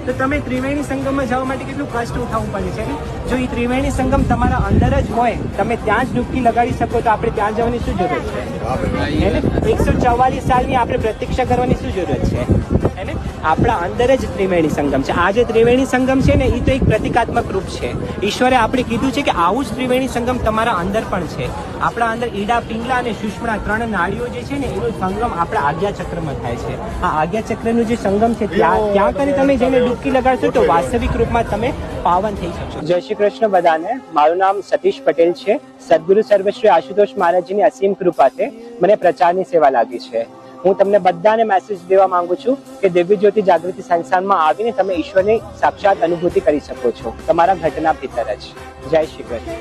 તો તમે ત્રિવેણી સંગમમાં જવા માટે કેટલું કષ્ટ ઉઠાવવું પડે છે ને? જો એ ત્રિવેણી સંગમ તમારા અંદર જ હોય, તમે ત્યાં જ ડૂબકી લગાડી શકો, તો આપણે ત્યાં જવાની શું જરૂરત છે? હે ને? 144 સાલની આપણે પ્રતીક્ષા કરવાની શું જરૂરત છે? હે ને? આપણા અંદર જ ત્રિવેણી સંગમ છે. આ જે ત્રિવેણી સંગમ છે ને, એ તો એક પ્રતિકાત્મક રૂપ છે. ઈશ્વરે આપણે કીધું છે કે આવું જ ત્રિવેણી સંગમ તમારા અંદર પણ છે. આપણા અંદર ઈડા, પિંગલા અને સુષુમ્ના 3 નાડીઓ જે છે ને, એનો સંગમ આપણા આજ્ઞા ચક્રમાં થાય છે. આ આજ્ઞા ચક્રનું જે સંગમ છે, ત્યાં કરી તમે જઈને ડૂબકી લગાડશો તો વાસ્તવિક રૂપમાં તમે પાવન થઈ શકશો. જય શ્રી કૃષ્ણ બધાને. મારું નામ સતીશ પટેલ છે. સદગુરુ સર્વશ્રી આશુતોષ મહારાજજીની અસીમ કૃપાથી મને પ્રચારની સેવા લાગી છે. હું તમને બધાને મેસેજ દેવા માંગુ છું કે દિવ્ય જ્યોતિ જાગૃતિ સંસ્થાનમાં આવીને તમે ઈશ્વરની સાક્ષાત અનુભૂતિ કરી શકો છો, તમારા ઘટના ભીતર જ. જય શ્રી કૃષ્ણ.